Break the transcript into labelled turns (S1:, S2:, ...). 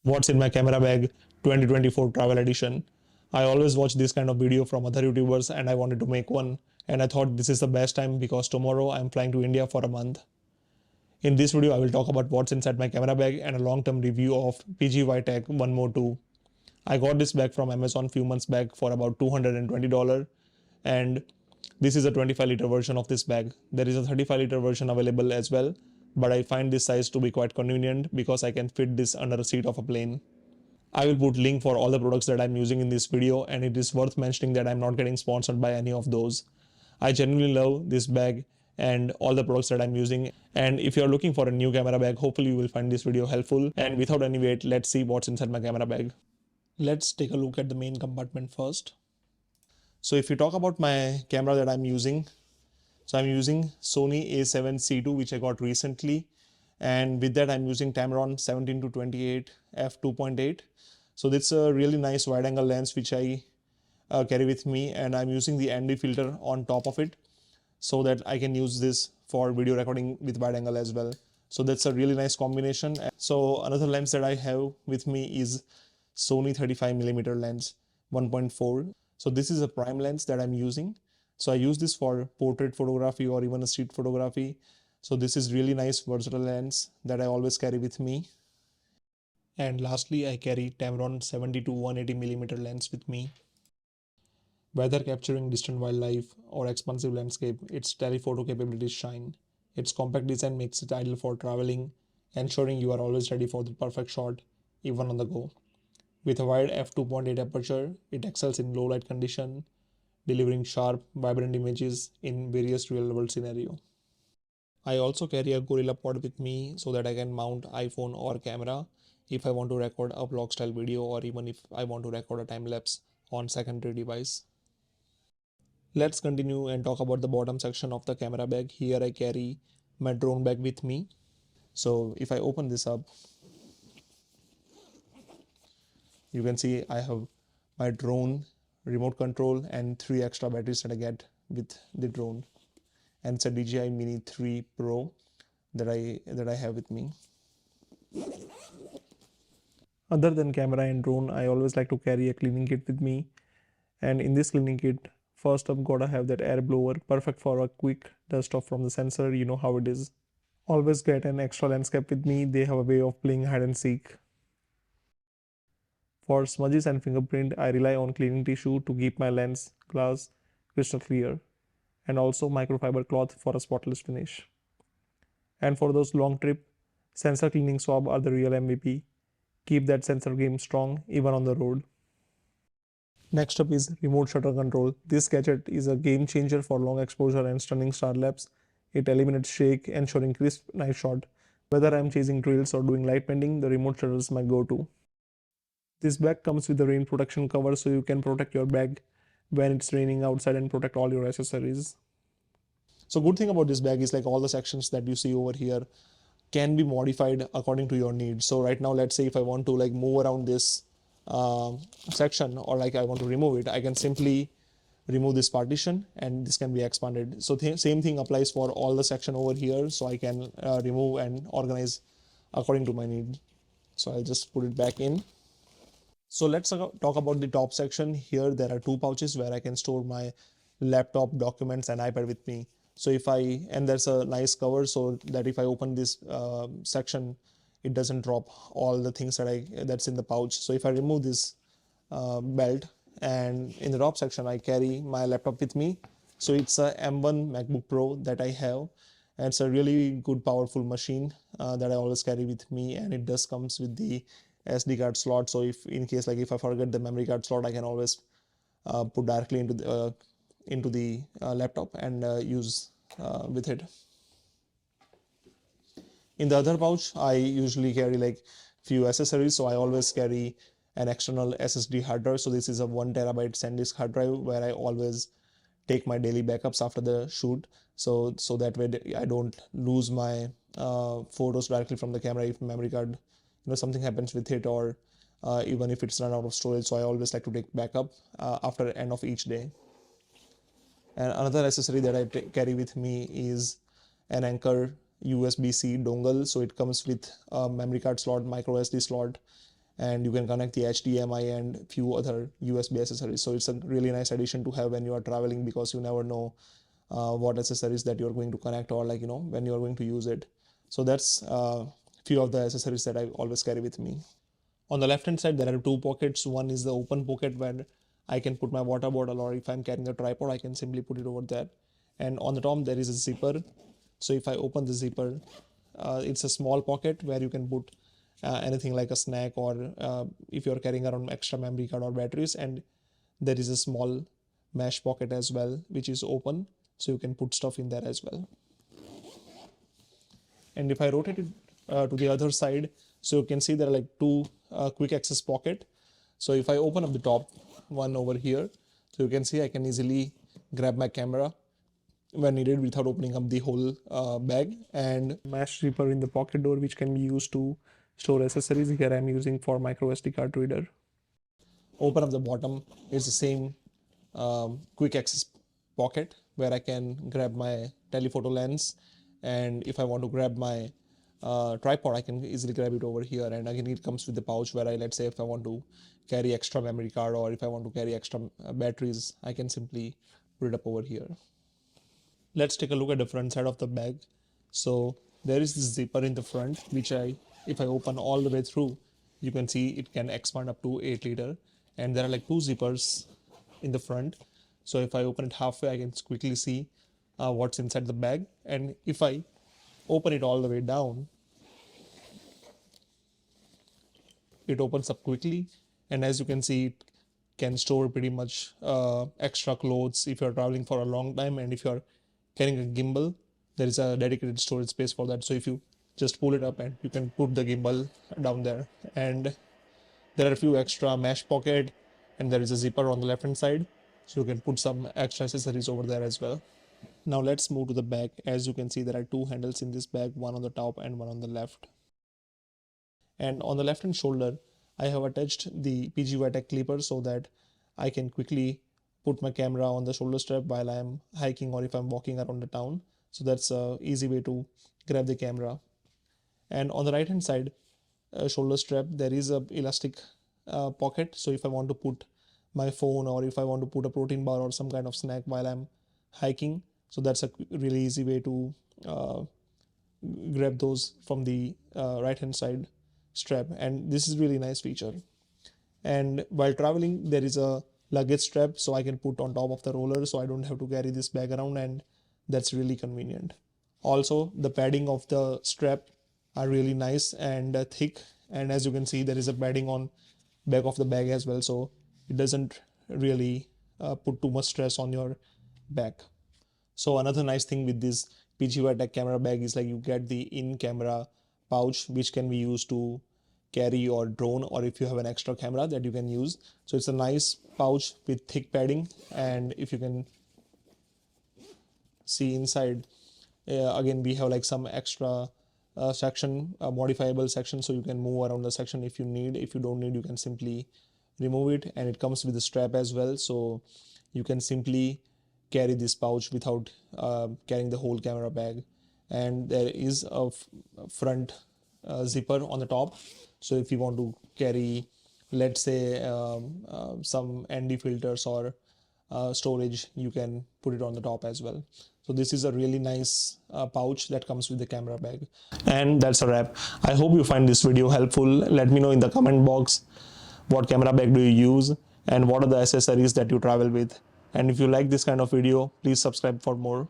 S1: What's in my camera bag 2024 travel edition. I always watch this kind of video from other YouTubers and I wanted to make one, and I thought this is the best time because tomorrow I'm flying to India for a month. In this video I will talk about what's inside my camera bag and a long-term review of PGY Tech 1 More 2. I got this bag from Amazon few months back for about $220, and this is a 25-liter version of this bag. There is a 35-liter version available as well, but I find this size to be quite convenient because I can fit this under a seat of a plane. I will put link for all the products that I'm using in this video, and it is worth mentioning that I'm not getting sponsored by any of those. I genuinely love this bag and all the products that I'm using, and if you're looking for a new camera bag, hopefully you will find this video helpful. And without any wait, let's see what's inside my camera bag. Let's take a look at the main compartment first. So if you talk about my camera that I'm using, so I'm using Sony A7C II, which I got recently, and with that I'm using Tamron 17 to 28 f2.8. So it's a really nice wide angle lens which I carry with me, and I'm using the ND filter on top of it so that I can use this for video recording with wide angle as well. So that's a really nice combination. So another lens that I have with me is Sony 35mm lens 1.4. So this is a prime lens that I'm using. So I use this for portrait photography or even a street photography. So this is really nice versatile lens that I always carry with me. And lastly, I carry Tamron 70 to 180mm lens with me. Whether capturing distant wildlife or expansive landscape, its telephoto capabilities shine. Its compact design makes it ideal for traveling, ensuring you are always ready for the perfect shot, even on the go. With a wide f2.8 aperture, it excels in low light condition, delivering sharp, vibrant images in various real-world scenarios. I also carry a Gorilla Pod with me so that I can mount iPhone or camera if I want to record a vlog style video, or even if I want to record a time lapse on secondary device. Let's continue and talk about the bottom section of the camera bag. Here I carry my drone bag with me. So if I open this up, you can see I have my drone, remote control, and 3 extra batteries that I get with the drone. And it's a DJI Mini 3 Pro that I have with me. Other than camera and drone, I always like to carry a cleaning kit with me. And in this cleaning kit, first up gotta have that air blower, perfect for a quick dust off from the sensor. You know how it is. Always get an extra lens cap with me. They have a way of playing hide and seek. For smudges and fingerprint, I rely on cleaning tissue to keep my lens glass crystal clear, and also microfiber cloth for a spotless finish. And for those long trip, sensor cleaning swab are the real MVP. Keep that sensor game strong even on the road. Next up is remote shutter control. This gadget is a game changer for long exposure and stunning star lapse. It eliminates shake, ensuring crisp night shot. Whether I'm chasing trails or doing light painting, the remote shutter is my go-to. This bag comes with a rain protection cover so you can protect your bag when it's raining outside and protect all your accessories. So good thing about this bag is like all the sections that you see over here can be modified according to your needs. So right now, let's say if I want to like move around this section, or like I want to remove it, I can simply remove this partition and this can be expanded. So same thing applies for all the section over here. So I can remove and organize according to my need. So I'll just put it back in. So let's talk about the top section. Here there are 2 pouches where I can store my laptop, documents, and iPad with me. So and there's a nice cover so that if I open this section, it doesn't drop all the things that's in the pouch. So if I remove this belt, and in the top section I carry my laptop with me. So it's a M1 MacBook Pro that I have, and it's a really good powerful machine that I always carry with me, and it does comes with the SD card slot. So if in case like if I forget the memory card slot, I can always put directly into the laptop and use with it. In the other pouch, I usually carry like few accessories. So I always carry an external SSD hard drive. So this is a 1 TB SanDisk hard drive where I always take my daily backups after the shoot. So that way I don't lose my photos directly from the camera if memory card, something happens with it, or even if it's run out of storage. So I always like to take backup after end of each day. And another accessory that I carry with me is an Anker USB-C dongle. So it comes with a memory card slot, micro SD slot, and you can connect the HDMI and few other USB accessories. So it's a really nice addition to have when you are traveling, because you never know what accessories that you're going to connect, or like when you're going to use it. So that's few of the accessories that I always carry with me. On the left hand side there are two pockets. One is the open pocket where I can put my water bottle, or if I'm carrying a tripod I can simply put it over there. And on the top there is a zipper. So if I open the zipper, it's a small pocket where you can put anything like a snack, or if you're carrying around extra memory card or batteries. And there is a small mesh pocket as well which is open, so you can put stuff in there as well. And if I rotate it to the other side, so you can see there are like two quick access pocket. So if I open up the top one over here, so you can see I can easily grab my camera when needed without opening up the whole bag. And mesh zipper in the pocket door, which can be used to store accessories. Here I'm using for micro SD card reader. Open up the bottom, it's the same quick access pocket where I can grab my telephoto lens, and if I want to grab my tripod I can easily grab it over here. And again it comes with the pouch where let's say if I want to carry extra memory card, or if I want to carry extra batteries, I can simply put it up over here. Let's take a look at the front side of the bag. So there is this zipper in the front, which if I open all the way through, you can see it can expand up to 8 liter. And there are like two zippers in the front. So if I open it halfway, I can quickly see what's inside the bag. And if I open it all the way down, it opens up quickly. And as you can see, it can store pretty much extra clothes if you're traveling for a long time. And if you're carrying a gimbal, there is a dedicated storage space for that. So if you just pull it up and you can put the gimbal down there. And there are a few extra mesh pocket, and there is a zipper on the left hand side, so you can put some extra accessories over there as well. Now let's move to the back. As you can see, there are two handles in this bag, one on the top and one on the left. And on the left hand shoulder, I have attached the PG Vitek clipper so that I can quickly put my camera on the shoulder strap while I'm hiking or if I'm walking around the town. So that's a easy way to grab the camera. And on the right hand side shoulder strap, there is a elastic pocket. So if I want to put my phone, or if I want to put a protein bar or some kind of snack while I'm hiking, so that's a really easy way to grab those from the right hand side strap. And this is really nice feature. And while traveling there is a luggage strap, so I can put on top of the roller, so I don't have to carry this bag around, and that's really convenient. Also the padding of the strap are really nice and thick, and as you can see there is a padding on back of the bag as well, so it doesn't really put too much stress on your back. So another nice thing with this PG Vitek camera bag is like you get the in-camera pouch, which can be used to carry your drone, or if you have an extra camera that you can use. So it's a nice pouch with thick padding, and if you can see inside, again we have like some extra section, modifiable section, so you can move around the section if you need. If you don't need, you can simply remove it. And it comes with a strap as well, so you can simply carry this pouch without carrying the whole camera bag. And there is a front zipper on the top, so if you want to carry, let's say some ND filters or storage, you can put it on the top as well. So this is a really nice pouch that comes with the camera bag. And that's a wrap. I hope you find this video helpful. Let me know in the comment box what camera bag do you use and what are the accessories that you travel with. And if you like this kind of video, please subscribe for more.